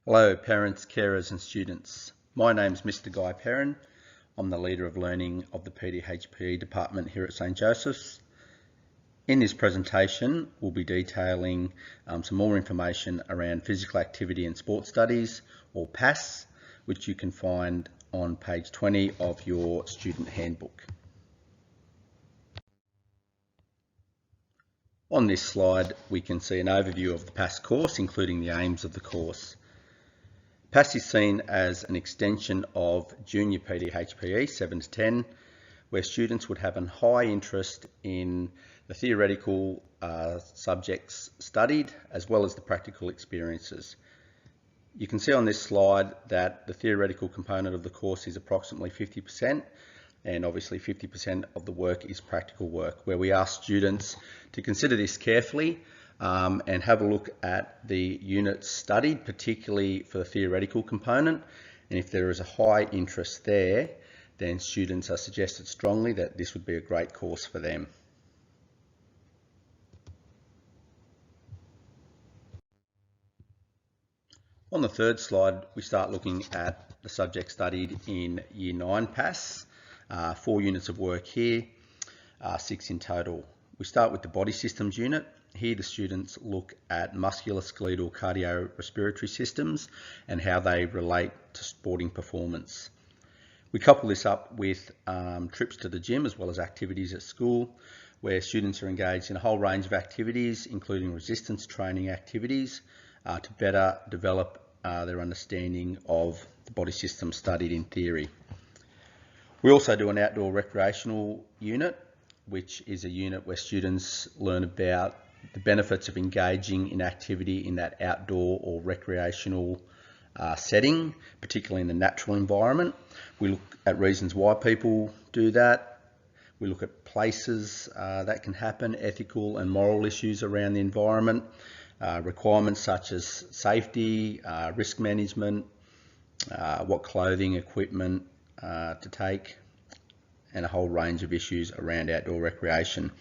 Hello parents, carers and students. My name is Mr. Guy Perrin. I'm the leader of learning of the PDHPE department here at St Joseph's. In this presentation we'll be detailing some more information around physical activity and sport studies, or PAS, which you can find on page 20 of your student handbook. On this slide we can see an overview of the PAS course, including the aims of the course. PAS is seen as an extension of Junior PDHPE 7 to 10, where students would have a high interest in the theoretical subjects studied as well as the practical experiences. You can see on this slide that the theoretical component of the course is approximately 50%, and obviously 50% of the work is practical work, where we ask students to consider this carefully and have a look at the units studied, particularly for the theoretical component. And if there is a high interest there, then students are suggested strongly that this would be a great course for them. On the third slide, we start looking at the subject studied in Year 9 PAS. 4 units of work here, 6 in total. We start with the body systems unit. Here the students look at musculoskeletal cardiorespiratory systems and how they relate to sporting performance. We couple this up with trips to the gym as well as activities at school, where students are engaged in a whole range of activities, including resistance training activities, to better develop their understanding of the body system studied in theory. We also do an outdoor recreational unit, which is a unit where students learn about the benefits of engaging in activity in that outdoor or recreational setting, particularly in the natural environment. We look at reasons why people do that. We look at places that can happen, ethical and moral issues around the environment, requirements such as safety, risk management, what clothing, equipment to take, and a whole range of issues around outdoor recreation.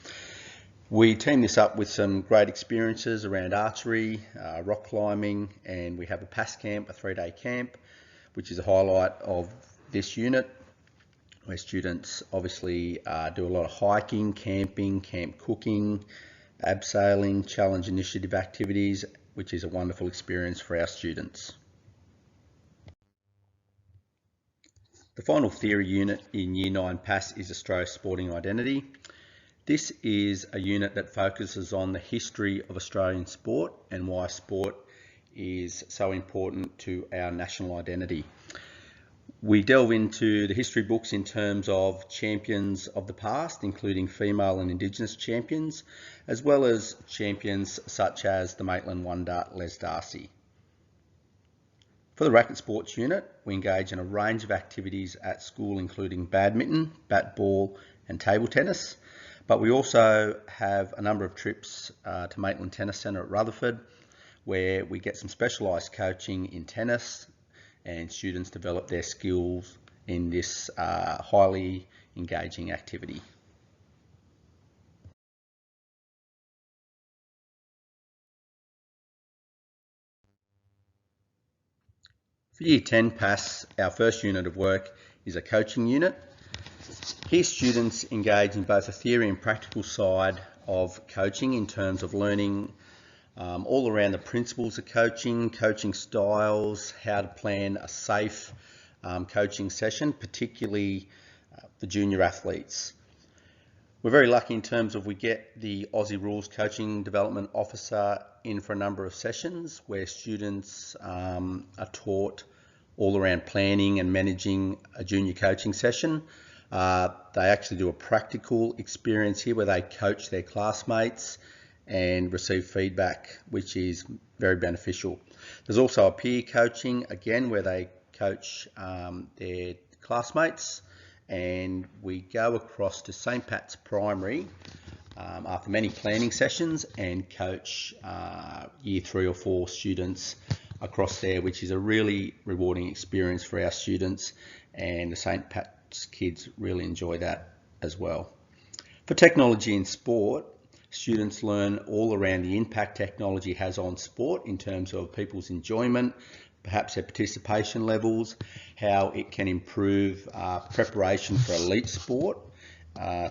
We team this up with some great experiences around archery, rock climbing, and we have a PAS camp, a 3-day camp, which is a highlight of this unit, where students obviously do a lot of hiking, camping, camp cooking, abseiling, challenge initiative activities, which is a wonderful experience for our students. The final theory unit in Year 9 PAS is Australia's Sporting Identity. This is a unit that focuses on the history of Australian sport and why sport is so important to our national identity. We delve into the history books in terms of champions of the past, including female and Indigenous champions, as well as champions such as the Maitland Wonder Les Darcy. For the racket sports unit, we engage in a range of activities at school, including badminton, bat ball and table tennis. But we also have a number of trips to Maitland Tennis Centre at Rutherford, where we get some specialised coaching in tennis, and students develop their skills in this highly engaging activity. For Year 10 PAS, our first unit of work is a coaching unit. Here students engage in both the theory and practical side of coaching in terms of learning all around the principles of coaching, coaching styles, how to plan a safe coaching session, particularly the junior athletes. We're very lucky in terms of we get the Aussie Rules Coaching Development Officer in for a number of sessions where students are taught all around planning and managing a junior coaching session. They actually do a practical experience here where they coach their classmates and receive feedback, which is very beneficial. There's also a peer coaching, again, where they coach their classmates, and we go across to St Pat's Primary after many planning sessions and coach Year 3 or 4 students across there, which is a really rewarding experience for our students, and the St Pat's kids really enjoy that as well. For technology in sport, Students learn all around the impact technology has on sport in terms of people's enjoyment, perhaps their participation levels, how it can improve preparation for elite sport,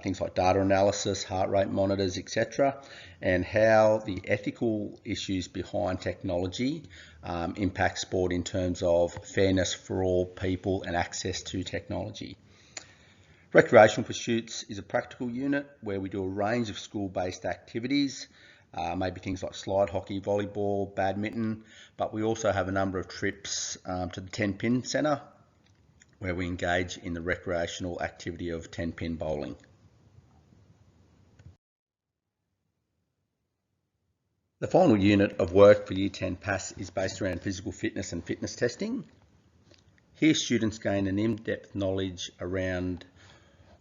things like data analysis, heart rate monitors, etc., and how the ethical issues behind technology impact sport in terms of fairness for all people and access to technology. Recreational Pursuits is a practical unit where we do a range of school-based activities, maybe things like slide hockey, volleyball, badminton, but we also have a number of trips to the 10-pin centre where we engage in the recreational activity of 10-pin bowling. The final unit of work for Year 10 PASS is based around physical fitness and fitness testing. Here students gain an in-depth knowledge around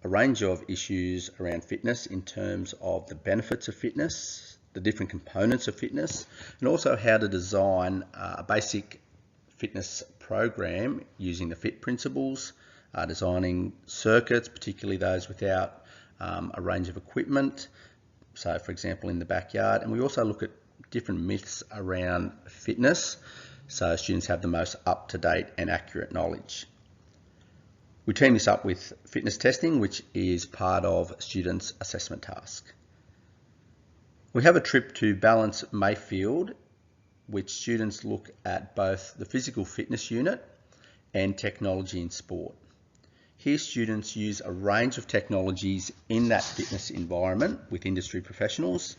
a range of issues around fitness in terms of the benefits of fitness, the different components of fitness, and also how to design a basic fitness program using the FIT principles, designing circuits, particularly those without a range of equipment, so for example in the backyard. And we also look at different myths around fitness so students have the most up-to-date and accurate knowledge. We team this up with fitness testing, which is part of students' assessment task. We have a trip to Balance Mayfield, which students look at both the physical fitness unit and technology in sport. Here students use a range of technologies in that fitness environment with industry professionals,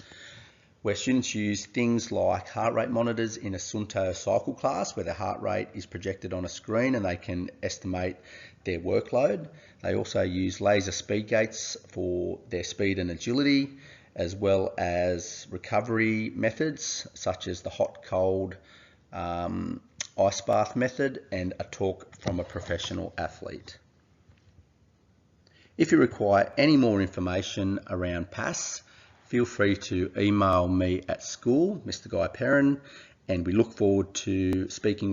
where students use things like heart rate monitors in a Suunto cycle class where their heart rate is projected on a screen and they can estimate their workload. They also use laser speed gates for their speed and agility, as well as recovery methods such as the hot-cold ice bath method and a talk from a professional athlete. If you require any more information around PASS, feel free to email me at school, Mr. Guy Perrin, and we look forward to speaking